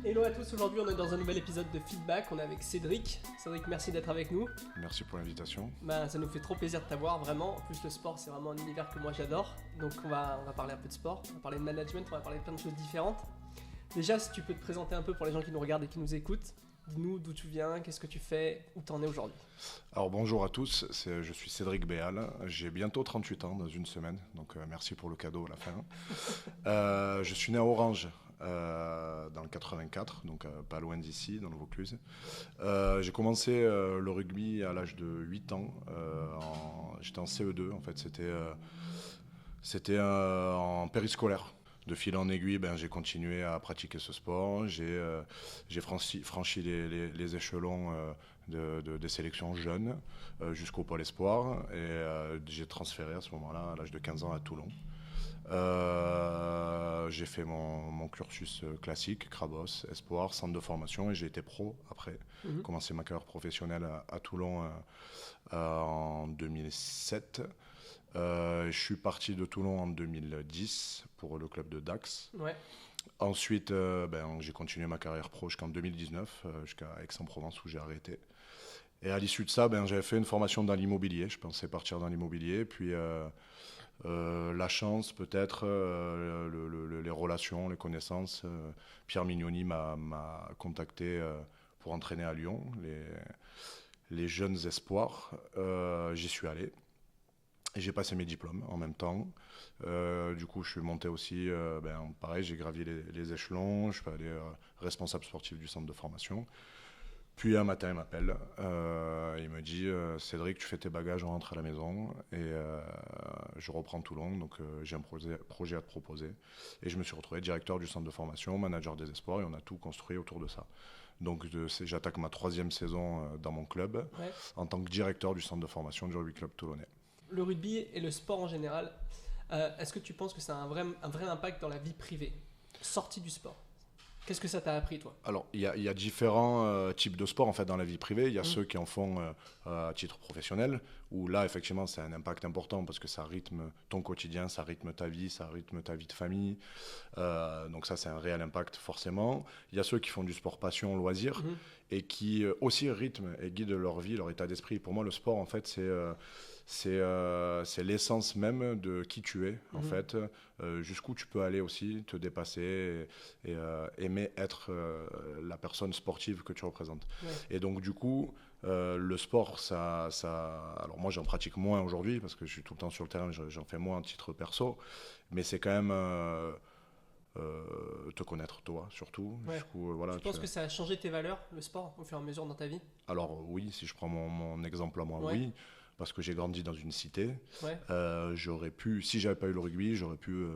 Hello à tous, aujourd'hui on est dans un nouvel épisode de Feedback, on est avec Cédric. Cédric, merci d'être avec nous. Merci pour l'invitation. Ça nous fait trop plaisir de t'avoir, vraiment. En plus le sport c'est vraiment un univers que moi j'adore. Donc on va parler un peu de sport, on va parler de management, on va parler de plein de choses différentes. Déjà si tu peux te présenter un peu pour les gens qui nous regardent et qui nous écoutent, dis-nous d'où tu viens, qu'est-ce que tu fais, où t'en es aujourd'hui. Alors bonjour à tous, je suis Cédric Béal, j'ai bientôt 38 ans dans une semaine, donc merci pour le cadeau à la fin. Je suis né à Orange dans le 84, donc pas loin d'ici, dans le Vaucluse. J'ai commencé le rugby à l'âge de 8 ans, j'étais en CE2 en fait, c'était en périscolaire. De fil en aiguille, j'ai continué à pratiquer ce sport. J'ai franchi les échelons des sélections jeunes jusqu'au pôle espoir. Et j'ai transféré à ce moment-là, à l'âge de 15 ans, à Toulon. J'ai fait mon cursus classique, Crabos, espoir, centre de formation, et j'ai été pro après. Commencé ma carrière professionnelle à Toulon en 2007. Je suis parti de Toulon en 2010 pour le club de Dax. Ouais. Ensuite, j'ai continué ma carrière pro jusqu'en 2019, jusqu'à Aix-en-Provence où j'ai arrêté. Et à l'issue de ça, j'avais fait une formation dans l'immobilier. Je pensais partir dans l'immobilier. Puis la chance, peut-être, les relations, les connaissances. Pierre Mignoni m'a contacté pour entraîner à Lyon les jeunes espoirs. J'y suis allé. Et j'ai passé mes diplômes en même temps. Du coup, je suis monté aussi, pareil, j'ai gravi les échelons. Je suis allé responsable sportif du centre de formation. Puis un matin, il m'appelle. Il me dit Cédric, tu fais tes bagages, on rentre à la maison. Et je reprends Toulon. Donc j'ai un projet à te proposer. Et je me suis retrouvé directeur du centre de formation, manager des espoirs. Et on a tout construit autour de ça. Donc j'attaque ma 3e saison dans mon club, en tant que directeur du centre de formation du rugby club toulonnais. Le rugby et le sport en général, est-ce que tu penses que ça a un vrai impact dans la vie privée, sortie du sport? Qu'est-ce que ça t'a appris, toi? Alors, il y a différents types de sports en fait, dans la vie privée. Il y a ceux qui en font à titre professionnel, où là, effectivement, c'est un impact important parce que ça rythme ton quotidien, ça rythme ta vie, ça rythme ta vie de famille. Donc ça, c'est un réel impact, forcément. Il y a ceux qui font du sport passion, loisir, et qui aussi rythment et guident leur vie, leur état d'esprit. Pour moi, le sport, en fait, c'est l'essence même de qui tu es, en fait, jusqu'où tu peux aller aussi, te dépasser et aimer être la personne sportive que tu représentes. Ouais. Et donc, du coup, le sport, alors moi, j'en pratique moins aujourd'hui parce que je suis tout le temps sur le terrain, j'en fais moins à titre perso, mais c'est quand même te connaître, toi, surtout. Ouais. Voilà, tu penses que ça a changé tes valeurs, le sport, au fur et à mesure dans ta vie? Alors, oui, si je prends mon exemple à moi, oui. Parce que j'ai grandi dans une cité. Ouais. J'aurais pu, si j'avais pas eu le rugby, j'aurais pu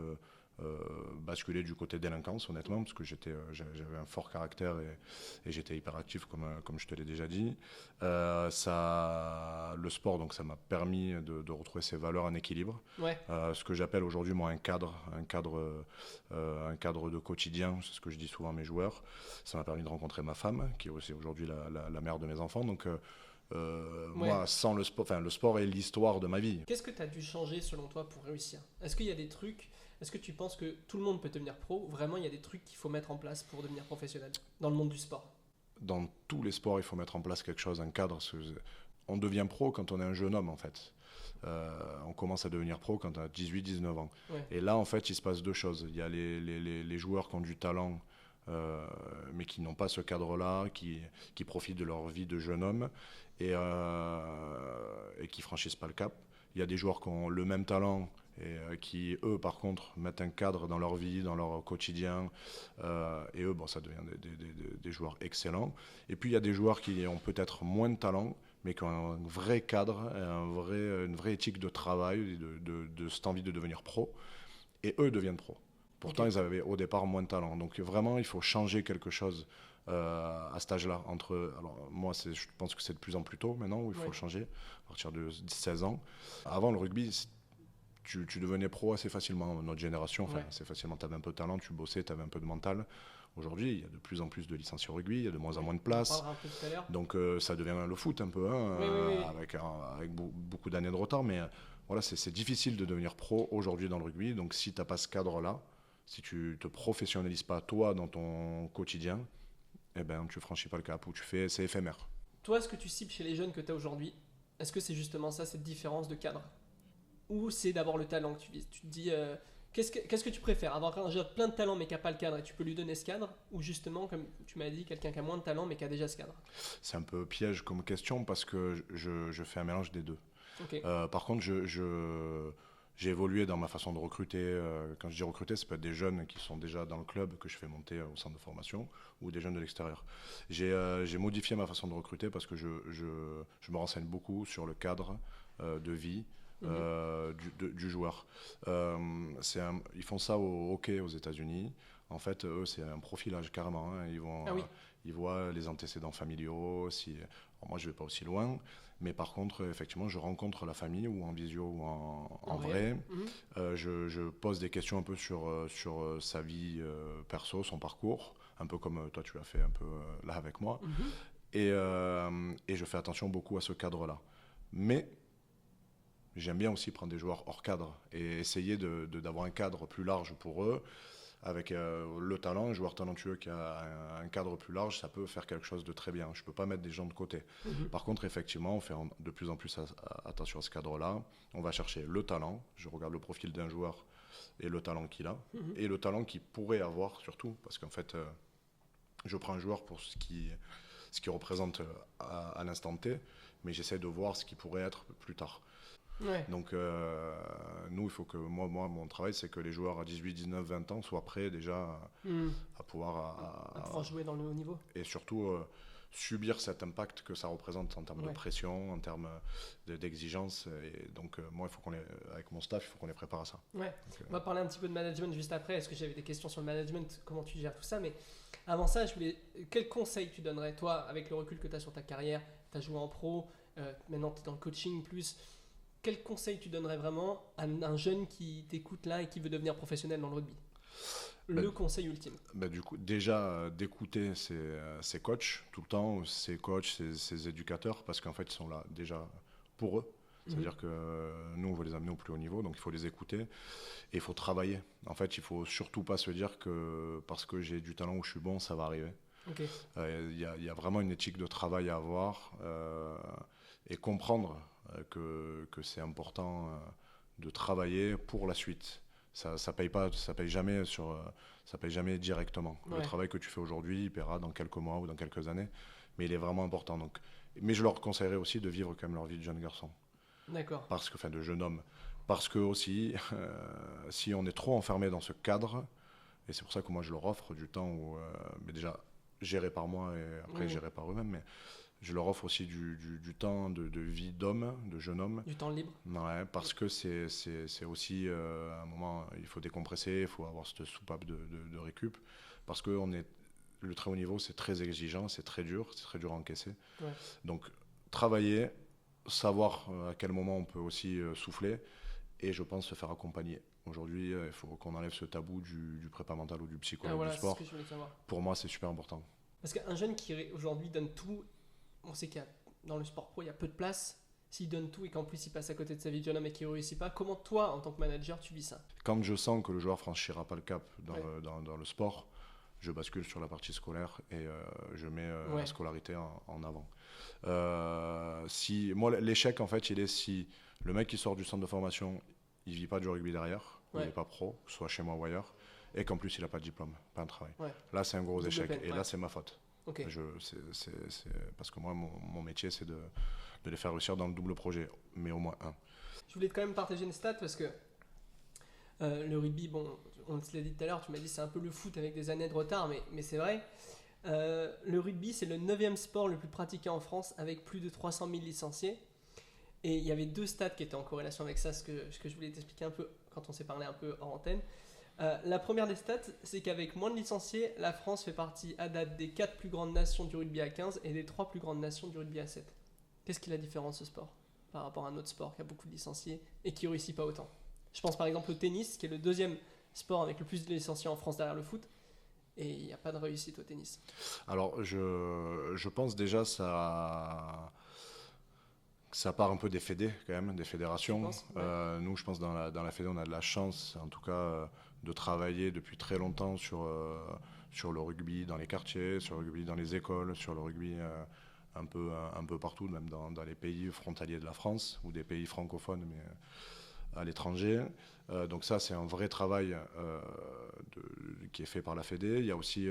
basculer du côté délinquance, honnêtement, parce que j'avais un fort caractère et j'étais hyperactif, comme je te l'ai déjà dit. Le sport, donc, ça m'a permis de retrouver ces valeurs en équilibre. Ouais. Ce que j'appelle aujourd'hui, moi, un cadre de quotidien, c'est ce que je dis souvent à mes joueurs. Ça m'a permis de rencontrer ma femme, qui est aussi aujourd'hui la mère de mes enfants. Donc, moi, sans le sport est l'histoire de ma vie. Qu'est-ce que tu as dû changer selon toi pour réussir? Est-ce qu'il y a des trucs, est-ce que tu penses que tout le monde peut devenir pro ou vraiment il y a des trucs qu'il faut mettre en place pour devenir professionnel dans le monde du sport? Dans tous les sports, il faut mettre en place quelque chose, un cadre. On devient pro quand on est un jeune homme, en fait. On commence à devenir pro quand on a 18-19 ans. Ouais. Et là, en fait, il se passe deux choses. Il y a les joueurs qui ont du talent, mais qui n'ont pas ce cadre-là, qui profitent de leur vie de jeune homme et qui franchissent pas le cap. Il y a des joueurs qui ont le même talent et qui, eux, par contre, mettent un cadre dans leur vie, dans leur quotidien. Et eux, ça devient des joueurs excellents. Et puis, il y a des joueurs qui ont peut-être moins de talent, mais qui ont un vrai cadre, une vraie éthique de travail, de cette envie de devenir pro. Et eux deviennent pros. Pourtant, Ils avaient au départ moins de talent. Donc vraiment, il faut changer quelque chose à cet âge-là. Alors moi, je pense que c'est de plus en plus tôt maintenant où il faut le changer, à partir de 16 ans. Avant, le rugby, tu devenais pro assez facilement. Notre génération, assez facilement. Tu avais un peu de talent, tu bossais, tu avais un peu de mental. Aujourd'hui, il y a de plus en plus de licenciés rugby, il y a de moins en moins de place. Donc ça devient le foot un peu, avec beaucoup d'années de retard. Mais voilà, c'est difficile de devenir pro aujourd'hui dans le rugby. Donc si tu n'as pas ce cadre-là, si tu ne te professionnalises pas toi dans ton quotidien, eh ben, tu franchis pas le cap ou c'est éphémère. Toi, ce que tu cibles chez les jeunes que tu as aujourd'hui, est-ce que c'est justement ça, cette différence de cadre? Ou c'est d'abord le talent que tu vises? Tu te dis, qu'est-ce que tu préfères? Avoir un jeune plein de talent mais qui n'a pas le cadre et tu peux lui donner ce cadre? Ou justement, comme tu m'as dit, quelqu'un qui a moins de talent mais qui a déjà ce cadre? C'est un peu piège comme question parce que je fais un mélange des deux. Ok. Par contre, j'ai évolué dans ma façon de recruter. Quand je dis recruter, ça peut être des jeunes qui sont déjà dans le club que je fais monter au centre de formation ou des jeunes de l'extérieur. J'ai modifié ma façon de recruter parce que je me renseigne beaucoup sur le cadre de vie du joueur. Ils font ça au hockey aux États-Unis. En fait, eux, c'est un profilage carrément. Hein. Ah oui. Ils voient les antécédents familiaux. Alors moi, je ne vais pas aussi loin. Mais par contre, effectivement, je rencontre la famille ou en visio ou en vrai. Je pose des questions un peu sur sa vie perso, son parcours, un peu comme toi tu l'as fait un peu là avec moi. Et je fais attention beaucoup à ce cadre-là. Mais j'aime bien aussi prendre des joueurs hors cadre et essayer d'avoir un cadre plus large pour eux. Avec le talent, un joueur talentueux qui a un cadre plus large, ça peut faire quelque chose de très bien. Je ne peux pas mettre des gens de côté. Par contre, effectivement, on fait de plus en plus attention à ce cadre-là. On va chercher le talent. Je regarde le profil d'un joueur et le talent qu'il a. Et le talent qu'il pourrait avoir surtout. Parce qu'en fait, je prends un joueur pour ce qu'il représente à l'instant T, mais j'essaie de voir ce qu'il pourrait être plus tard. Ouais. Donc, nous, il faut que mon travail, c'est que les joueurs à 18, 19, 20 ans soient prêts déjà à pouvoir pouvoir jouer dans le haut niveau. Et surtout subir cet impact que ça représente en termes de pression, en termes d'exigence. Et donc, moi, avec mon staff, il faut qu'on les prépare à ça. Ouais. Donc, on va parler un petit peu de management juste après. Est-ce que j'avais des questions sur le management, comment tu gères tout ça? Mais avant ça, quel conseil tu donnerais, toi, avec le recul que tu as sur ta carrière? Tu as joué en pro, maintenant tu es dans le coaching plus. Quel conseil tu donnerais vraiment à un jeune qui t'écoute là et qui veut devenir professionnel dans le rugby? Le conseil ultime. Du coup, déjà, d'écouter ses coachs tout le temps, ses coachs, ses éducateurs, parce qu'en fait, ils sont là déjà pour eux. C'est-à-dire que nous, on veut les amener au plus haut niveau, donc il faut les écouter et il faut travailler. En fait, il ne faut surtout pas se dire que parce que j'ai du talent ou je suis bon, ça va arriver. Il y a vraiment une éthique de travail à avoir et comprendre que c'est important de travailler pour la suite. Ça paye jamais directement. Le travail que tu fais aujourd'hui, il paiera dans quelques mois ou dans quelques années, mais il est vraiment important. Donc, mais je leur conseillerais aussi de vivre quand même leur vie de jeune garçon. D'accord. De jeune homme. Parce que aussi, si on est trop enfermé dans ce cadre, et c'est pour ça que moi je leur offre du temps mais déjà géré par moi et après géré par eux-mêmes, mais je leur offre aussi du temps de vie d'homme, de jeune homme. Du temps libre. Ouais, parce que c'est aussi un moment, il faut décompresser, il faut avoir cette soupape de récup. Parce que le très haut niveau, c'est très exigeant, c'est très dur à encaisser. Ouais. Donc, travailler, savoir à quel moment on peut aussi souffler et je pense se faire accompagner. Aujourd'hui, il faut qu'on enlève ce tabou du prépa mental ou du psychologue du sport. C'est ce que je voulais savoir. Pour moi, c'est super important. Parce qu'un jeune qui aujourd'hui donne tout, on sait qu'il y a, dans le sport pro, il y a peu de place. S'il donne tout et qu'en plus il passe à côté de sa vie de jeune homme et qu'il ne réussit pas, comment toi, en tant que manager, tu vis ça? Quand je sens que le joueur ne franchira pas le cap dans le sport, je bascule sur la partie scolaire et je mets la scolarité en avant. Moi, l'échec, en fait, il est si le mec qui sort du centre de formation, il ne vit pas du rugby derrière, il n'est pas pro, soit chez moi ou ailleurs, et qu'en plus il n'a pas de diplôme, pas un travail. Là, c'est un gros échec et là, c'est ma faute. Parce que moi, mon métier, c'est de les faire réussir dans le double projet, mais au moins un. Je voulais quand même partager une stat parce que le rugby, bon, on te l'a dit tout à l'heure, tu m'as dit c'est un peu le foot avec des années de retard, mais c'est vrai. Le rugby, c'est le 9e sport le plus pratiqué en France avec plus de 300 000 licenciés. Et il y avait 2 stats qui étaient en corrélation avec ça, ce que je voulais t'expliquer un peu quand on s'est parlé un peu hors antenne. La première des stats, c'est qu'avec moins de licenciés, la France fait partie à date des 4 plus grandes nations du rugby à 15 et des 3 plus grandes nations du rugby à 7. Qu'est-ce qui est la différence ce sport par rapport à un autre sport qui a beaucoup de licenciés et qui ne réussit pas autant? Je pense par exemple au tennis, qui est le 2e sport avec le plus de licenciés en France derrière le foot, et il n'y a pas de réussite au tennis. Alors je pense déjà ça part un peu des fédés quand même, des fédérations. Nous, je pense dans la fédé, on a de la chance, en tout cas, de travailler depuis très longtemps sur le rugby dans les quartiers, sur le rugby dans les écoles, sur le rugby un peu partout, même dans les pays frontaliers de la France ou des pays francophones, mais à l'étranger. Donc ça, c'est un vrai travail qui est fait par la Fédé. Il y a aussi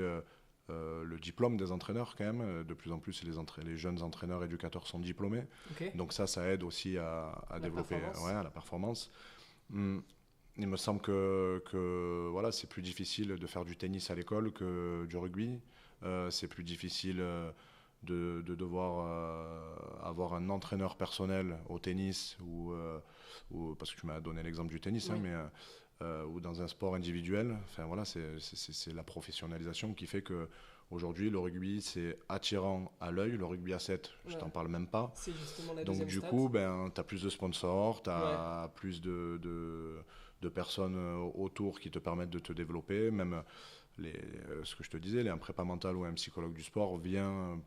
le diplôme des entraîneurs quand même. De plus en plus, les jeunes entraîneurs éducateurs sont diplômés. Ok. Donc ça aide aussi à développer la performance. Il me semble que voilà, c'est plus difficile de faire du tennis à l'école que du rugby. C'est plus difficile de devoir avoir un entraîneur personnel au tennis ou parce que tu m'as donné l'exemple du tennis, Oui. hein, mais ou dans un sport individuel. Enfin voilà, c'est la professionnalisation qui fait que aujourd'hui le rugby c'est attirant à l'œil. Le rugby à 7, je t'en parle même pas. C'est justement la Donc deuxième du stat. coup, tu as plus de sponsors, tu as plus de personnes autour qui te permettent de te développer. Même ce que je te disais, un prépa mental ou un psychologue du sport vient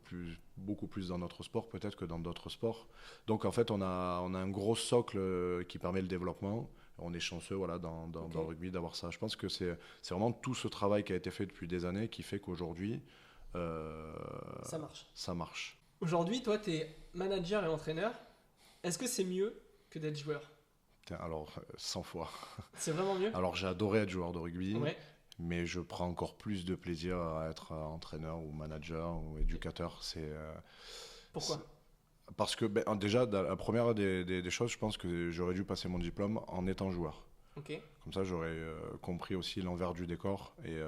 beaucoup plus dans notre sport peut-être que dans d'autres sports. Donc en fait, on a un gros socle qui permet le développement. On est chanceux voilà, dans le rugby d'avoir ça. Je pense que c'est vraiment tout ce travail qui a été fait depuis des années qui fait qu'aujourd'hui, ça marche. Aujourd'hui, toi, tu es manager et entraîneur. Est-ce que c'est mieux que d'être joueur? Alors, 100 fois. C'est vraiment mieux? Alors, j'ai adoré être joueur de rugby, Ouais. mais je prends encore plus de plaisir à être entraîneur ou manager ou éducateur. Pourquoi? Parce que déjà, la première des choses, je pense que j'aurais dû passer mon diplôme en étant joueur. Ok. Comme ça, j'aurais compris aussi l'envers du décor et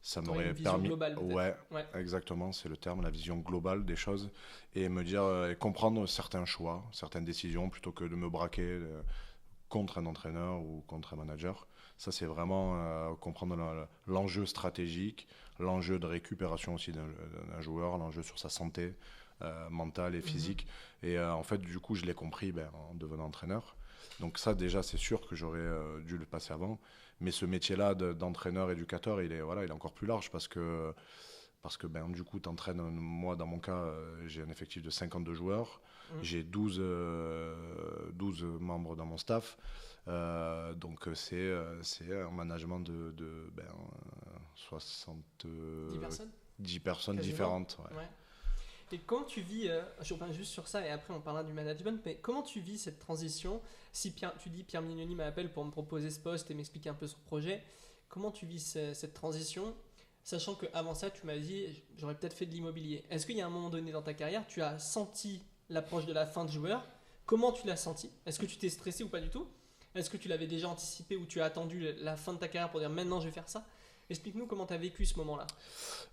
ça T'aurais m'aurait une vision permis. globale, peut-être. Ouais, exactement, c'est le terme, la vision globale des choses et me dire et comprendre certains choix, certaines décisions plutôt que de me braquer contre un entraîneur ou contre un manager. Ça, c'est vraiment comprendre l'enjeu stratégique, l'enjeu de récupération aussi d'un joueur, l'enjeu sur sa santé mentale et physique. Et en fait, du coup, je l'ai compris en devenant entraîneur. Donc ça, déjà, c'est sûr que j'aurais dû le passer avant. Mais ce métier-là d'entraîneur, éducateur, il est encore plus large parce que du coup, tu entraînes, moi, dans mon cas, j'ai un effectif de 52 joueurs. J'ai 12 membres dans mon staff. Donc, c'est un management de 10 personnes Quasiment. différentes. Ouais. Ouais. Et comment tu vis, je reviens juste sur ça et après on parlera du management, mais comment tu vis cette transition? Si tu dis Pierre Mignoni m'appelle pour me proposer ce poste et m'expliquer un peu son projet, comment tu vis cette transition? Sachant qu'avant ça, tu m'as dit, j'aurais peut-être fait de l'immobilier. Est-ce qu'il y a un moment donné dans ta carrière, tu as senti l'approche de la fin de joueur? Comment tu l'as senti? Est-ce que tu t'es stressé ou pas du tout? Est-ce que tu l'avais déjà anticipé ou tu as attendu la fin de ta carrière pour dire maintenant je vais faire ça? Explique-nous comment tu as vécu ce moment-là.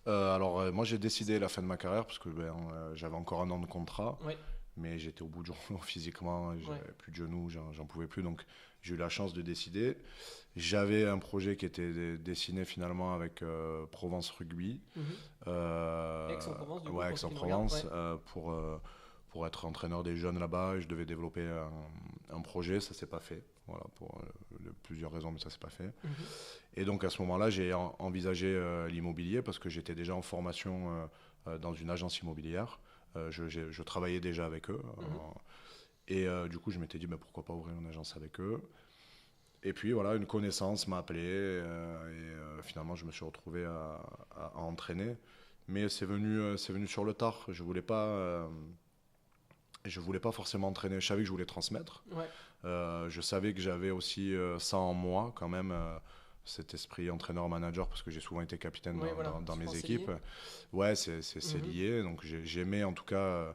Alors, moi, j'ai décidé la fin de ma carrière parce que j'avais encore un an de contrat. Ouais. Mais j'étais au bout du rouleau physiquement, j'avais plus de genoux, j'en pouvais plus, donc j'ai eu la chance de décider. J'avais un projet qui était dessiné finalement avec Provence Rugby. Aix-en-Provence, du coup, ouais, pour ceux qui nous Aix-en-Provence, regardent, pour être entraîneur des jeunes là-bas. Je devais développer un projet, ça s'est pas fait, voilà, pour plusieurs raisons, mais ça s'est pas fait. Et donc à ce moment-là, j'ai envisagé l'immobilier parce que j'étais déjà en formation dans une agence immobilière. Je travaillais déjà avec eux. Et du coup, je m'étais dit, pourquoi pas ouvrir une agence avec eux. Et puis, voilà, une connaissance m'a appelé. Et finalement, je me suis retrouvé à entraîner. Mais c'est venu sur le tard. Je voulais pas forcément entraîner. Je savais que je voulais transmettre. Ouais. Je savais que j'avais aussi ça en moi, quand même. Cet esprit entraîneur-manager parce que j'ai souvent été capitaine dans mes équipes. Ouais, c'est lié. Donc j'aimais en tout cas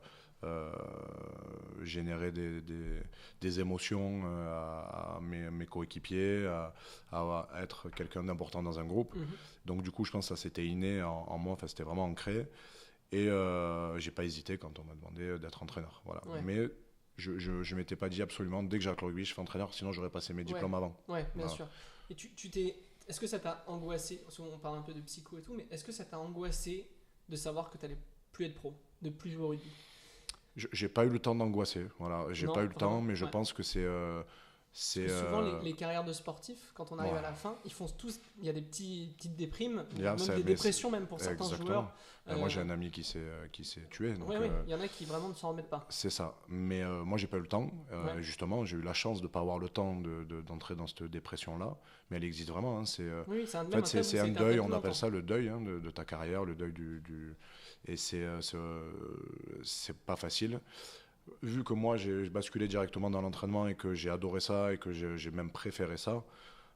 générer des émotions à mes coéquipiers, à être quelqu'un d'important dans un groupe. Donc du coup, je pense que ça c'était inné en moi, enfin c'était vraiment ancré. Et j'ai pas hésité quand on m'a demandé d'être entraîneur. Voilà. Ouais. Mais je m'étais pas dit absolument dès que j'arrête le rugby, je fais entraîneur, sinon j'aurais passé mes diplômes avant. Ouais, bien voilà. sûr. Et est-ce que ça t'a angoissé, parce qu'on parle un peu de psycho et tout, mais est-ce que ça t'a angoissé de savoir que t'allais plus être pro, de plus jouer au rugby? J'ai pas eu le temps d'angoisser, voilà. J'ai pas eu le temps, mais je pense que c'est C'est souvent, les carrières de sportifs, quand on arrive ouais. à la fin, ils font tous. Il y a des petites déprimes, Yeah, même des dépressions, même pour certains exactement. joueurs. Moi, j'ai un ami qui s'est tué. Donc, Oui, il y en a qui vraiment ne s'en remettent pas. c'est ça. Mais moi, j'ai pas eu le temps. Ouais. Justement, j'ai eu la chance de ne pas avoir le temps d'entrer dans cette dépression-là. Mais elle existe vraiment. Hein. Oui, c'est un, En même fait, après, c'est vous, un été deuil. arrêté On appelle longtemps. ça le deuil hein, de ta carrière, le deuil Et c'est pas facile. Vu que moi, j'ai basculé directement dans l'entraînement et que j'ai adoré ça et que j'ai même préféré ça,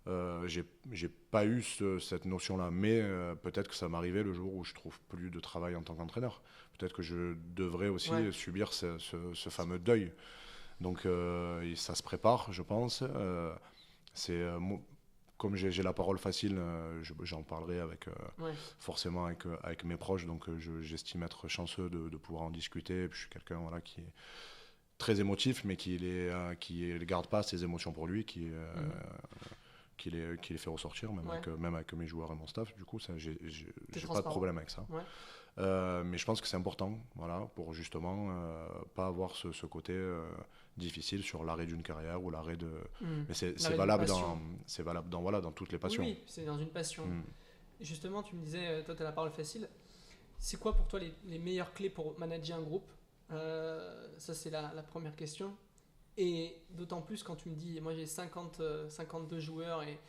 j'ai pas eu cette notion-là. Mais peut-être que ça m'arrivait le jour où je trouve plus de travail en tant qu'entraîneur. Peut-être que je devrais aussi subir ce fameux deuil. Donc ça se prépare, je pense. Comme j'ai la parole facile, j'en parlerai forcément avec mes proches. Donc j'estime être chanceux de pouvoir en discuter. Et puis, je suis quelqu'un voilà, qui est très émotif, mais qui ne garde pas ses émotions pour lui, qui les fait ressortir, même avec mes joueurs et mon staff. Du coup, j'ai pas de problème avec ça. Ouais. Mais je pense que c'est important, voilà, pour justement pas avoir ce côté difficile sur l'arrêt d'une carrière ou l'arrêt de. Mais c'est valable dans toutes les passions. Oui, c'est dans une passion. Mm. Justement, tu me disais, toi, tu as la parole facile. C'est quoi pour toi les meilleures clés pour manager un groupe? Ça, c'est la première question. Et d'autant plus quand tu me dis, moi j'ai 52 joueurs et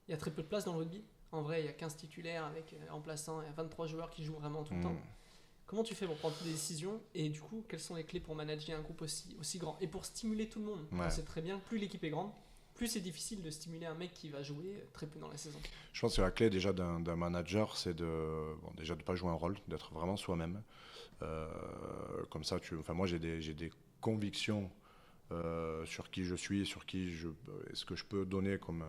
il y a très peu de place dans le rugby. En vrai, il y a 15 titulaires avec remplaçants, il y a 23 joueurs qui jouent vraiment tout le temps. Comment tu fais pour prendre des décisions? Et du coup, quelles sont les clés pour manager un groupe aussi grand? Et pour stimuler tout le monde. Ouais. On sait très bien, plus l'équipe est grande, plus c'est difficile de stimuler un mec qui va jouer très peu dans la saison. Je pense que la clé déjà d'un manager, c'est déjà de ne pas jouer un rôle, d'être vraiment soi-même. Comme ça, moi j'ai des convictions sur qui je suis, ce que je peux donner comme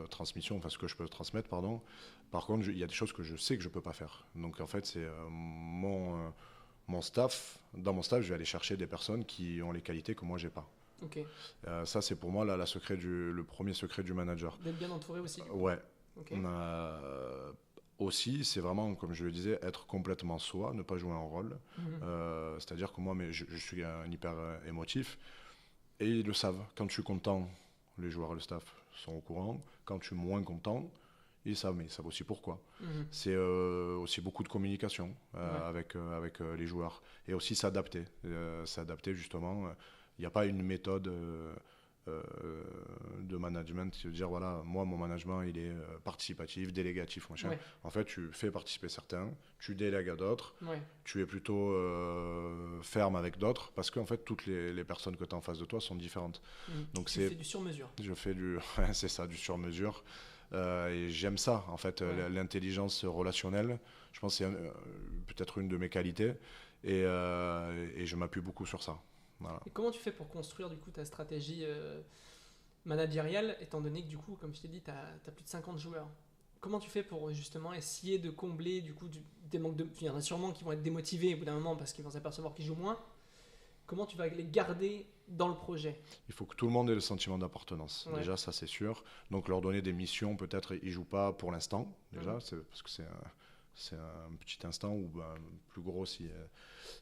transmission, enfin ce que je peux transmettre, pardon. Par contre, il y a des choses que je sais que je ne peux pas faire. Donc en fait, c'est mon staff. Dans mon staff, je vais aller chercher des personnes qui ont les qualités que moi, je n'ai pas. Okay. Ça, c'est pour moi le premier secret du manager. D'être bien entouré aussi. Ouais. Okay. Aussi, c'est vraiment, comme je le disais, être complètement soi, ne pas jouer un rôle. C'est-à-dire que moi, je suis un hyper émotif et ils le savent. Quand je suis content, les joueurs et le staff sont au courant. Quand je suis moins content, ils savent, mais ils savent aussi pourquoi. C'est aussi beaucoup de communication avec les joueurs et aussi s'adapter. S'adapter justement. Il n'y a pas une méthode de management, c'est de dire voilà, moi mon management il est participatif, délégatif, machin. Ouais. En fait, tu fais participer certains, tu délègues à d'autres, tu es plutôt ferme avec d'autres parce qu'en fait toutes les personnes que tu as en face de toi sont différentes. Donc tu fais du sur-mesure. Je fais c'est ça, du sur-mesure. Et j'aime ça en fait, l'intelligence relationnelle. Je pense que c'est peut-être une de mes qualités et je m'appuie beaucoup sur ça. Voilà. Et comment tu fais pour construire du coup ta stratégie managériale, étant donné que du coup, comme je t'ai dit, tu as plus de 50 joueurs? Comment tu fais pour justement essayer de combler du coup des manques de... Il y en a sûrement qui vont être démotivés au bout d'un moment parce qu'ils vont s'apercevoir qu'ils jouent moins. Comment tu vas les garder dans le projet? Il faut que tout le monde ait le sentiment d'appartenance. Déjà, ça c'est sûr. Donc leur donner des missions, peut-être ils ne jouent pas pour l'instant, déjà, parce que c'est un petit instant ou plus gros si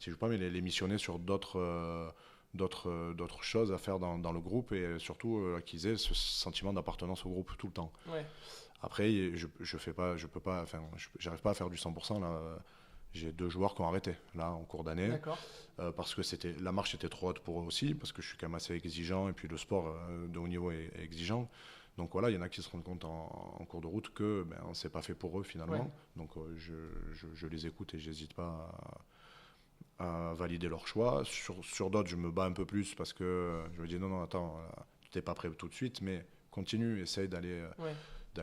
je ne joue pas, mais les missionner sur d'autres choses à faire dans le groupe et surtout qu'ils aient ce sentiment d'appartenance au groupe tout le temps. Après, j'arrive pas à faire du 100% là. J'ai 2 joueurs qui ont arrêté là en cours d'année parce que la marche était trop haute pour eux aussi, parce que je suis quand même assez exigeant et puis le sport de haut niveau est exigeant. Donc voilà, il y en a qui se rendent compte en cours de route que c'est pas fait pour eux finalement. Donc je les écoute et j'hésite pas à valider leur choix. Sur d'autres, je me bats un peu plus parce que je me dis non, attends, tu n'es pas prêt tout de suite, mais continue, essaye d'aller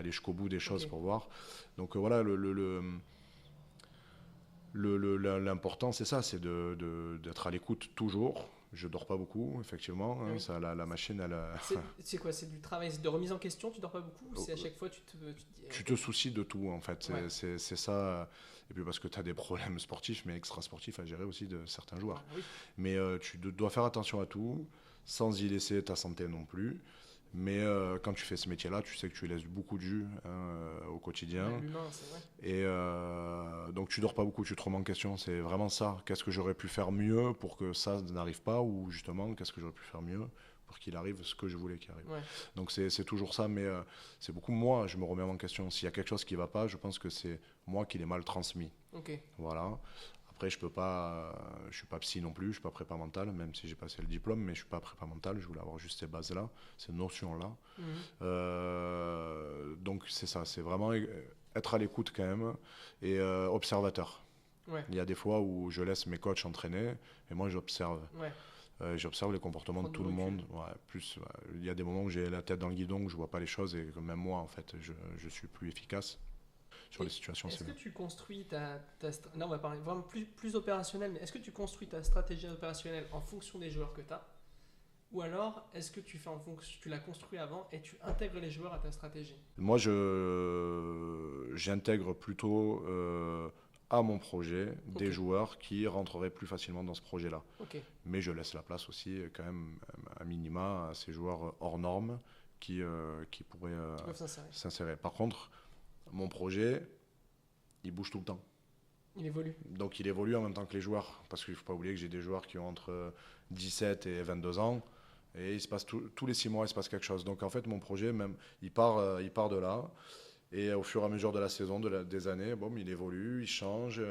jusqu'au bout des choses pour voir. Donc voilà, l'important, c'est ça, c'est d'être à l'écoute toujours. Je dors pas beaucoup, effectivement. Ça, la machine, elle. C'est quoi? C'est du travail de remise en question? Tu dors pas beaucoup? Ou c'est à chaque fois tu te soucies de tout, en fait. C'est ça. Et puis parce que tu as des problèmes sportifs, mais extra-sportifs à gérer aussi de certains joueurs. Mais tu dois faire attention à tout, sans y laisser ta santé non plus. Mais quand tu fais ce métier-là, tu sais que tu laisses beaucoup de jus au quotidien. L'humain, c'est vrai. Et donc tu dors pas beaucoup, tu te remets en question. C'est vraiment ça. Qu'est-ce que j'aurais pu faire mieux pour que ça n'arrive pas? Ou justement, qu'est-ce que j'aurais pu faire mieux pour qu'il arrive ce que je voulais qu'il arrive. Ouais. Donc c'est toujours ça, mais c'est beaucoup moi, je me remets en question. S'il y a quelque chose qui ne va pas, je pense que c'est moi qui l'ai mal transmis. Ok. Voilà. Après, je suis pas psy non plus, je suis pas prépa mental, même si j'ai passé le diplôme, mais je suis pas prépa mental. Je voulais avoir juste ces bases-là, ces notions-là. Donc c'est ça, c'est vraiment être à l'écoute quand même et observateur. Ouais. Il y a des fois où je laisse mes coachs entraîner et moi j'observe. Ouais. J'observe les comportements de tout le monde. Ouais, plus, il y a des moments où j'ai la tête dans le guidon, où je vois pas les choses et que même moi, en fait, je suis plus efficace sur les situations. Est-ce que tu construis là, on va parler vraiment plus opérationnel, mais est-ce que tu construis ta stratégie opérationnelle en fonction des joueurs que tu as? Ou alors, est-ce que tu fais en fonction, tu la construis avant et tu intègres les joueurs à ta stratégie? Moi, j'intègre plutôt à mon projet des joueurs qui rentreraient plus facilement dans ce projet-là. Okay. Mais je laisse la place aussi, quand même, à minima, à ces joueurs hors normes qui pourraient s'insérer. Par contre, mon projet, il bouge tout le temps. Il évolue. Donc il évolue en même temps que les joueurs. Parce qu'il ne faut pas oublier que j'ai des joueurs qui ont entre 17 et 22 ans. Et il se passe tous les 6 mois, il se passe quelque chose. Donc en fait, mon projet, même, il part de là. Et au fur et à mesure de la saison, des années, bon, il évolue, il change.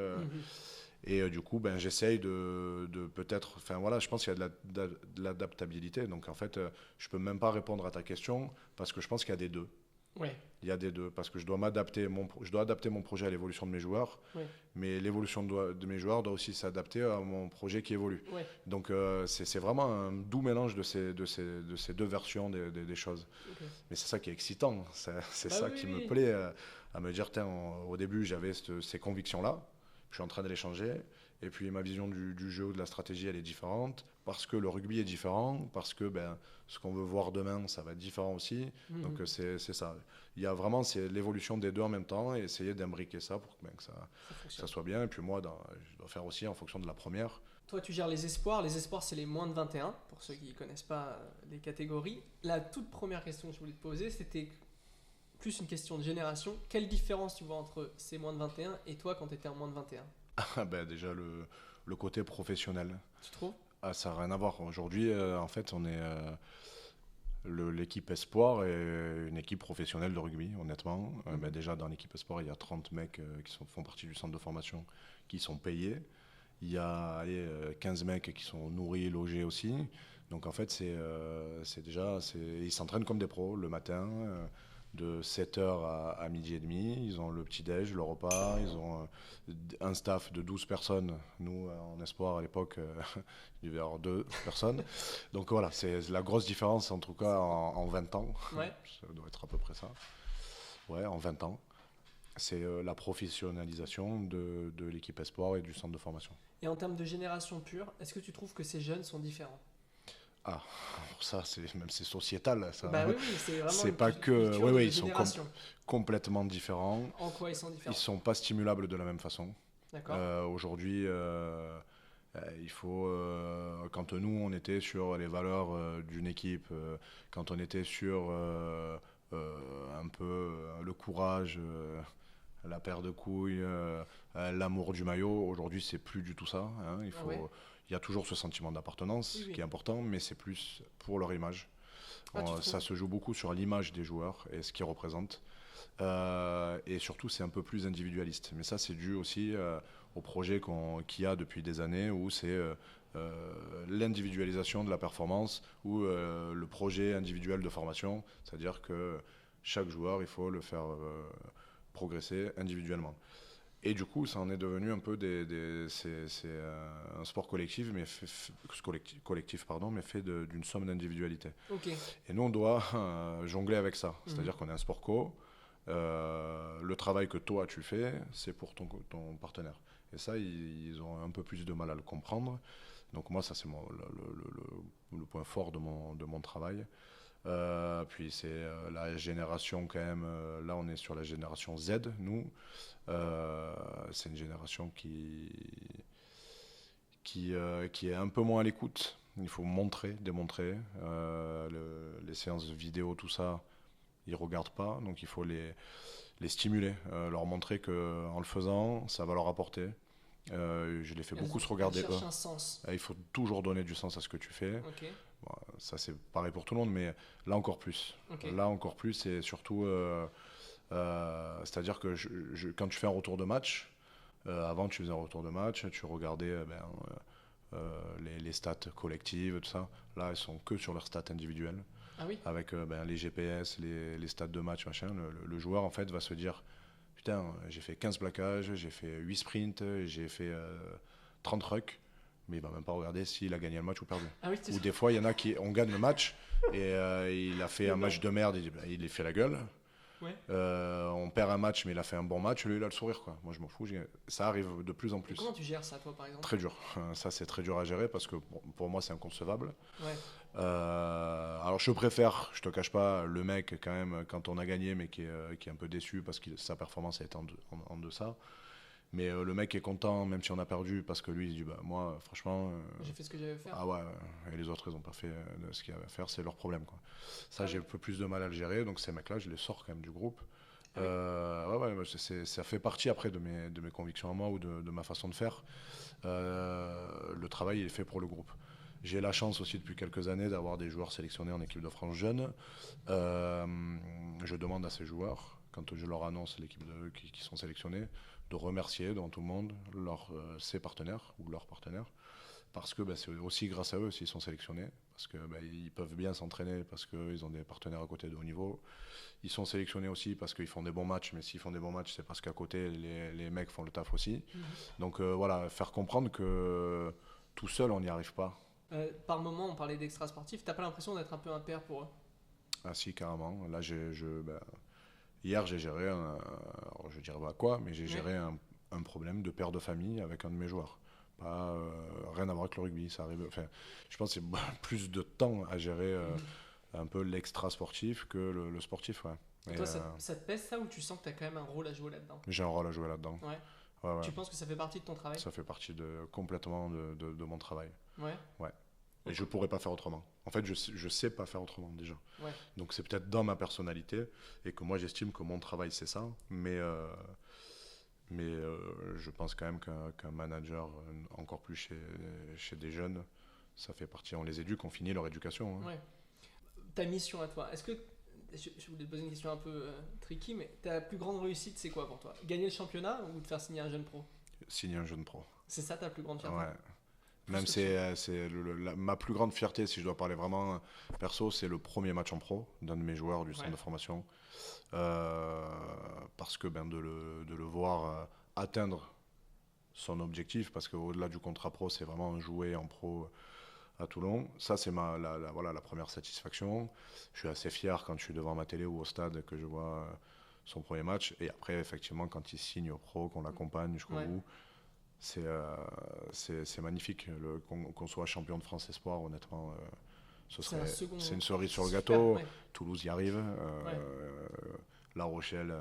Et du coup, j'essaye de peut-être... Enfin voilà, je pense qu'il y a de l'adaptabilité. Donc en fait, je ne peux même pas répondre à ta question parce que je pense qu'il y a des deux. Ouais. Il y a des deux, parce que je dois adapter mon projet à l'évolution de mes joueurs, mais l'évolution de mes joueurs doit aussi s'adapter à mon projet qui évolue. Ouais. Donc c'est vraiment un doux mélange de ces deux versions des choses. Okay. Mais c'est ça qui est excitant, c'est ça qui me plaît, à me dire, au début j'avais ces convictions-là, je suis en train de les changer, et puis ma vision du jeu, de la stratégie, elle est différente, parce que le rugby est différent, parce que ce qu'on veut voir demain, ça va être différent aussi. Donc c'est ça. Il y a vraiment l'évolution des deux en même temps et essayer d'imbriquer ça pour que ça soit bien. Et puis moi, je dois faire aussi en fonction de la première. Toi, tu gères les espoirs. Les espoirs, c'est les moins de 21, pour ceux qui ne connaissent pas les catégories. La toute première question que je voulais te poser, c'était plus une question de génération. Quelle différence tu vois entre ces moins de 21 et toi quand tu étais en moins de 21 ? Déjà, le côté professionnel. Tu trouves ? Ça n'a rien à voir. Aujourd'hui, en fait, on est... l'équipe Espoir est une équipe professionnelle de rugby, honnêtement. Déjà, dans l'équipe Espoir, il y a 30 mecs qui font partie du centre de formation qui sont payés. Il y a 15 mecs qui sont nourris et logés aussi. Donc, en fait, c'est déjà... Ils s'entraînent comme des pros le matin, de 7h à midi et demi. Ils ont le petit-déj, le repas. Ils ont un staff de 12 personnes. Nous, en Espoir, à l'époque, il devait y avoir 2 personnes. Donc voilà, c'est la grosse différence, en tout cas, en 20 ans. Ouais. Ça doit être à peu près ça. Ouais, en 20 ans. C'est la professionnalisation de l'équipe Espoir et du centre de formation. Et en termes de génération pure, est-ce que tu trouves que ces jeunes sont différents ? Ça, c'est sociétal. Ça. Oui, c'est vraiment c'est pas que. Oui, ils sont complètement différents. En quoi ils sont différents ? Ils sont pas stimulables de la même façon. D'accord. Aujourd'hui, il faut. Quand nous, on était sur les valeurs d'une équipe, quand on était sur un peu le courage, la paire de couilles, l'amour du maillot, aujourd'hui, c'est plus du tout ça. Hein. Il y a toujours ce sentiment d'appartenance qui est important, mais c'est plus pour leur image. Ça se joue beaucoup sur l'image des joueurs et ce qu'ils représentent. Et surtout, c'est un peu plus individualiste. Mais ça, c'est dû aussi au projet qu'il y a depuis des années où c'est l'individualisation de la performance ou le projet individuel de formation. C'est-à-dire que chaque joueur, il faut le faire progresser individuellement. Et du coup, ça en est devenu un peu c'est un sport collectif, mais fait d'une somme d'individualité. Okay. Et nous, on doit jongler avec ça. C'est-à-dire qu'on est un sport co. Le travail que toi, tu fais, c'est pour ton partenaire. Et ça, ils ont un peu plus de mal à le comprendre. Donc moi, ça, c'est le point fort de mon travail. Puis c'est la génération quand même, là on est sur la génération Z, nous. C'est une génération qui est un peu moins à l'écoute. Il faut démontrer. Les séances vidéo, tout ça, ils ne regardent pas. Donc il faut les stimuler, leur montrer qu'en le faisant, ça va leur apporter. Je les fais beaucoup se regarder. Un sens. Il faut toujours donner du sens à ce que tu fais. Okay. Bon, ça c'est pareil pour tout le monde, mais là encore plus. Ok. Là encore plus, et surtout, c'est-à-dire que quand tu fais un retour de match, avant tu faisais un retour de match, tu regardais les stats collectives, tout ça. Là, elles sont que sur leurs stats individuelles, Ah oui? avec les GPS, les stats de match, machin. Le joueur, en fait, va se dire, putain, j'ai fait 15 plaquages, j'ai fait 8 sprints, j'ai fait 30 rucks, mais il va même pas regarder s'il a gagné le match ou perdu. Ah oui, c'est Ou ça. des fois, il y en a qui, on gagne le match, et il a fait Mais un non. match de merde, il est fait la gueule. Ouais. On perd un match, mais il a fait un bon match, lui, il a le sourire, quoi. Moi, je m'en fous. Ça arrive de plus en Et plus. comment tu gères ça, toi, par exemple? Très dur. Ça, c'est très dur à gérer parce que pour moi, c'est inconcevable. Ouais. Alors, je préfère, je te cache pas, le mec, quand même, quand on a gagné, mais qui est un peu déçu parce que sa performance a été en deçà. Mais le mec est content, même si on a perdu, parce que lui, il dit bah, moi, franchement. J'ai fait ce que j'avais à faire. Ah ouais, et les autres, ils n'ont pas fait ce qu'il y avait à faire, c'est leur problème, quoi. Ça, Ah j'ai oui. un peu plus de mal à le gérer, donc ces mecs-là, je les sors quand même du groupe. Ah oui. Ouais, ça fait partie après de mes convictions à moi ou de ma façon de faire. Le travail il est fait pour le groupe. J'ai la chance aussi depuis quelques années d'avoir des joueurs sélectionnés en équipe de France jeune. Je demande à ces joueurs, quand je leur annonce l'équipe qui sont sélectionnés, de remercier devant tout le monde ses partenaires ou leurs partenaires. Parce que c'est aussi grâce à eux s'ils sont sélectionnés. Parce qu'ils peuvent bien s'entraîner, parce qu'ils ont des partenaires à côté de haut niveau. Ils sont sélectionnés aussi parce qu'ils font des bons matchs, mais s'ils font des bons matchs, c'est parce qu'à côté, les mecs font le taf aussi. Mhm. Donc voilà, faire comprendre que tout seul, on n'y arrive pas. Par moment, on parlait d'extra sportif. T'as pas l'impression d'être un peu un père pour eux? Ah si, carrément. Là, hier, j'ai géré, alors, je dirais pas quoi, mais j'ai géré un problème de père de famille avec un de mes joueurs. Pas, rien à voir avec le rugby, ça arrive. Enfin, je pense que c'est plus de temps à gérer un peu l'extra sportif que le sportif, ouais. Et Et, toi, ça te pèse ça ou tu sens que t'as quand même un rôle à jouer là-dedans? j'ai un rôle à jouer là-dedans. Ouais. Ouais, ouais. Tu penses que ça fait partie de ton travail? Ça fait partie complètement de mon travail. Ouais. Ouais. Et je pourrais pas faire autrement. En fait, je sais pas faire autrement déjà. Ouais. Donc c'est peut-être dans ma personnalité et que moi j'estime que mon travail c'est ça. Mais je pense quand même qu'un manager, encore plus chez des jeunes, ça fait partie. On les éduque, on finit leur éducation, hein. Ouais. Ta mission à toi, est-ce que. Je voulais te poser une question un peu tricky, mais ta plus grande réussite, c'est quoi pour toi? Gagner le championnat ou te faire signer un jeune pro? Signer un jeune pro. C'est ça ta plus grande fierté? Ouais. Plus Même que c'est ma plus grande fierté, si je dois parler vraiment perso, c'est le premier match en pro d'un de mes joueurs du centre Ouais. de formation. Parce que de le voir atteindre son objectif, parce qu'au-delà du contrat pro, c'est vraiment jouer en pro à Toulon. Ça, c'est voilà, la première satisfaction. Je suis assez fier quand je suis devant ma télé ou au stade que je vois son premier match. Et après, effectivement, quand il signe au pro, qu'on l'accompagne jusqu'au Ouais. bout, c'est magnifique. Qu'on soit champion de France Espoir, honnêtement, C'est un second. c'est une cerise sur le Super, gâteau. ouais. Toulouse y arrive. Ouais. La Rochelle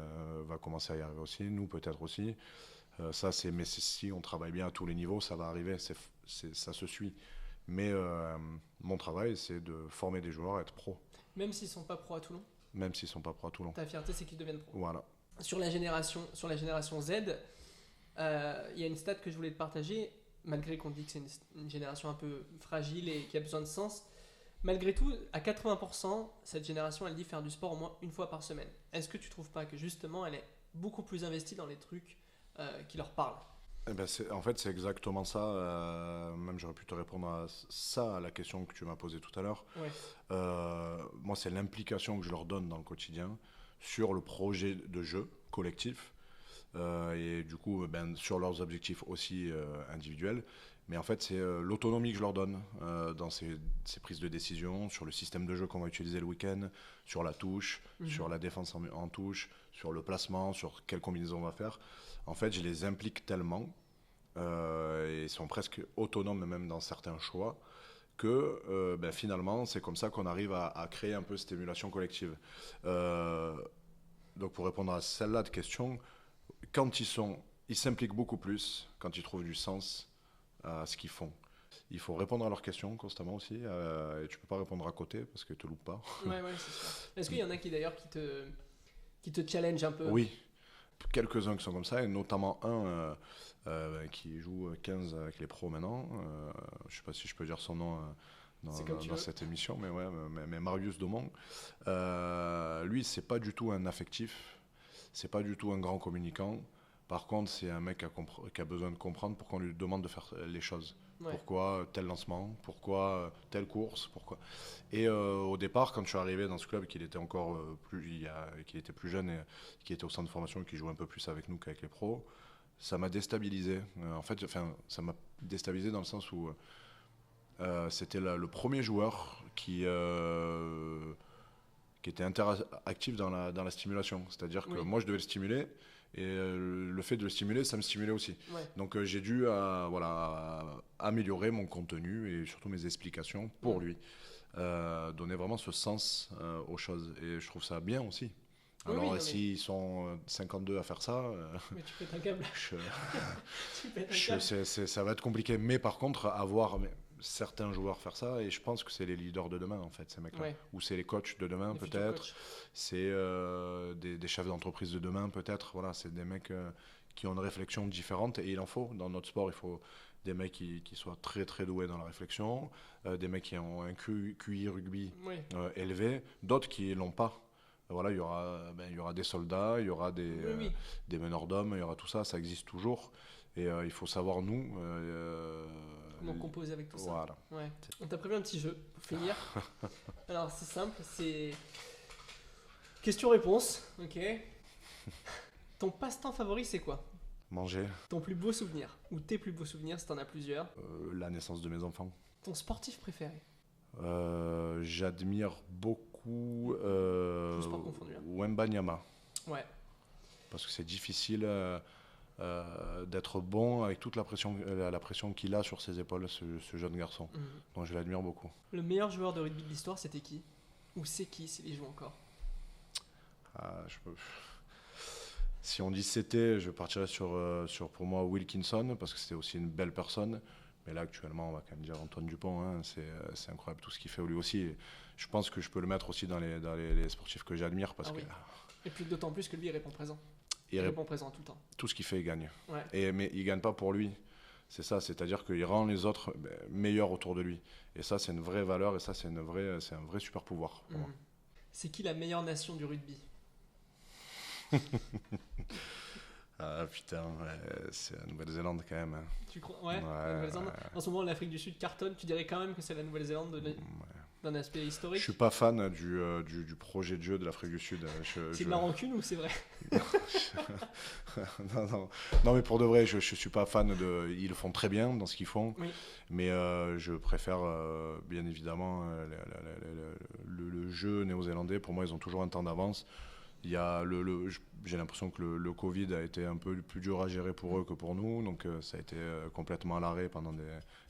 va commencer à y arriver aussi. Nous, peut-être aussi. Mais si on travaille bien à tous les niveaux, ça va arriver. Ça se suit. Mais mon travail, c'est de former des joueurs à être pros, Même s'ils sont pas pro à Toulon, même s'ils ne sont pas pros à Toulon. ta fierté, c'est qu'ils deviennent pro. Voilà. Sur la génération Z, il y a une stat que je voulais te partager, malgré qu'on dit que c'est une génération un peu fragile et qui a besoin de sens. Malgré tout, à 80%, cette génération, elle dit faire du sport au moins une fois par semaine. Est-ce que tu trouves pas que justement, elle est beaucoup plus investie dans les trucs qui leur parlent? Eh ben en fait, c'est exactement ça. Même j'aurais pu te répondre à ça, à la question que tu m'as posée tout à l'heure. Ouais. Moi, c'est l'implication que je leur donne dans le quotidien sur le projet de jeu collectif. Et du coup, sur leurs objectifs aussi individuels. Mais en fait, c'est l'autonomie que je leur donne dans ces prises de décision, sur le système de jeu qu'on va utiliser le week-end, sur la touche, sur la défense en touche, sur le placement, sur quelle combinaison on va faire. En fait, je les implique tellement, et ils sont presque autonomes même dans certains choix, que finalement, c'est comme ça qu'on arrive à créer un peu cette émulation collective. Donc pour répondre à celle-là de question, quand ils s'impliquent beaucoup plus, quand ils trouvent du sens à ce qu'ils font. Il faut répondre à leurs questions constamment aussi, et tu peux pas répondre à côté parce que tu te loupes pas. Ouais, c'est sûr. Est-ce qu'il y en a qui d'ailleurs qui te challenge un peu? Oui, quelques-uns qui sont comme ça, et notamment un qui joue 15 avec les pros maintenant. Je sais pas si je peux dire son nom dans cette émission, mais Marius Domon, lui, c'est pas du tout un affectif, c'est pas du tout un grand communicant. Par contre, c'est un mec qui a besoin de comprendre pourquoi on lui demande de faire les choses. Ouais. Pourquoi tel lancement, pourquoi telle course, pourquoi. Et au départ, quand je suis arrivé dans ce club, qu'il était encore qu'il était plus jeune et qui était au centre de formation et qui jouait un peu plus avec nous qu'avec les pros, ça m'a déstabilisé. Ça m'a déstabilisé dans le sens où c'était le premier joueur qui était interactif dans la stimulation. C'est-à-dire que moi, je devais le stimuler. Et le fait de le stimuler, ça me stimulait aussi. Ouais. Donc j'ai dû améliorer mon contenu et surtout mes explications pour lui. Donner vraiment ce sens aux choses. Et je trouve ça bien aussi. Alors s'ils sont 52 à faire ça... mais tu pètes un câble. Ça va être compliqué. Mais par contre, avoir certains joueurs faire ça, et je pense que c'est les leaders de demain, en fait, ces mecs-là. Ouais. Ou c'est les coachs de demain, peut-être. C'est des chefs d'entreprise de demain, peut-être. Voilà, c'est des mecs qui ont une réflexion différente, et il en faut. Dans notre sport, il faut des mecs qui soient très, très doués dans la réflexion, des mecs qui ont un QI rugby élevé, d'autres qui ne l'ont pas. Voilà, il y aura des soldats, il y aura des meneurs d'hommes, il y aura tout ça, ça existe toujours. Et il faut savoir, nous... comment composer avec tout ça. Voilà. Ouais. On t'a prévu un petit jeu pour finir. Alors, c'est simple, c'est... question-réponse, ok. Ton passe-temps favori, c'est quoi ? Manger. Ton plus beau souvenir, ou tes plus beaux souvenirs, si t'en as plusieurs ? La naissance de mes enfants. Ton sportif préféré ? J'admire beaucoup Wembanyama. Ouais. Parce que c'est difficile d'être bon avec toute la pression qu'il a sur ses épaules, ce jeune garçon. Donc je l'admire beaucoup. Le meilleur joueur de rugby de l'histoire, c'était qui ? Ou c'est qui, s'il y joue encore ? Si on dit c'était, je partirais sur pour moi Wilkinson, parce que c'était aussi une belle personne. Mais là, actuellement, on va quand même dire Antoine Dupont. Hein, c'est incroyable tout ce qu'il fait lui aussi. Et je pense que je peux le mettre aussi dans les sportifs que j'admire. Et puis d'autant plus que lui, il répond présent. Il répond présent tout le temps. Tout ce qu'il fait, il gagne. Ouais. Mais il ne gagne pas pour lui. C'est ça, c'est-à-dire qu'il rend les autres meilleurs autour de lui. Et ça, c'est une vraie valeur et ça, c'est un vrai super pouvoir pour moi. C'est qui la meilleure nation du rugby ? Ah putain, c'est la Nouvelle-Zélande quand même. Hein. Tu crois ? Ouais, la Nouvelle-Zélande. En ce moment, l'Afrique du Sud cartonne. Tu dirais quand même que c'est la Nouvelle-Zélande d'un aspect historique ? Je suis pas fan du projet de jeu de l'Afrique du Sud. C'est de la rancune ou c'est vrai ? non, mais pour de vrai, je suis pas fan ils le font très bien dans ce qu'ils font. Oui. Mais je préfère bien évidemment le jeu néo-zélandais. Pour moi, ils ont toujours un temps d'avance. Il y a j'ai l'impression que le Covid a été un peu plus dur à gérer pour eux que pour nous, donc ça a été complètement à l'arrêt pendant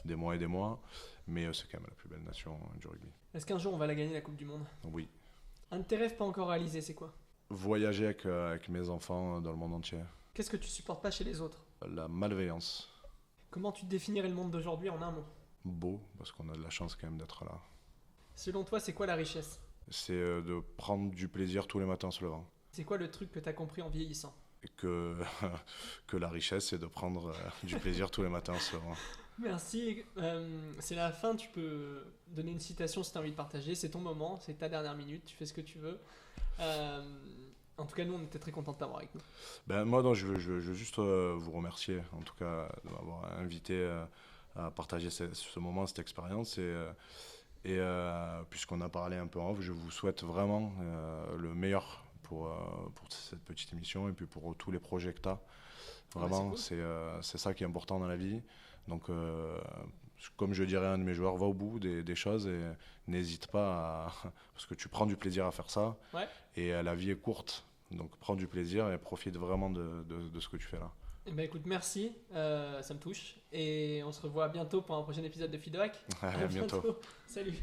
des mois et des mois, mais c'est quand même la plus belle nation du rugby. Est-ce qu'un jour on va la gagner, la Coupe du Monde ? Oui. Un de tes rêves pas encore réalisé, c'est quoi ? Voyager avec mes enfants dans le monde entier. Qu'est-ce que tu supportes pas chez les autres ? La malveillance. Comment tu définirais le monde d'aujourd'hui en un mot ? Beau, parce qu'on a de la chance quand même d'être là. Selon toi, c'est quoi la richesse ? C'est de prendre du plaisir tous les matins en se levant. C'est quoi le truc que tu as compris en vieillissant ? Que la richesse, c'est de prendre du plaisir tous les matins en se levant. Merci. C'est la fin, tu peux donner une citation si tu as envie de partager. C'est ton moment, c'est ta dernière minute, tu fais ce que tu veux. En tout cas, nous, on était très contents de t'avoir avec nous. Moi, je veux juste vous remercier, en tout cas, de m'avoir invité à partager ce moment, cette expérience. Et puisqu'on a parlé un peu en off, je vous souhaite vraiment le meilleur pour cette petite émission et puis pour tous les projets que tu as. Vraiment, c'est ça qui est important dans la vie. Donc, comme je dirais à un de mes joueurs, va au bout des choses et n'hésite pas parce que tu prends du plaisir à faire ça. Ouais. Et la vie est courte. Donc, prends du plaisir et profite vraiment de ce que tu fais là. Eh ben écoute, merci, ça me touche. Et on se revoit bientôt pour un prochain épisode de Feedback. À bientôt. Salut.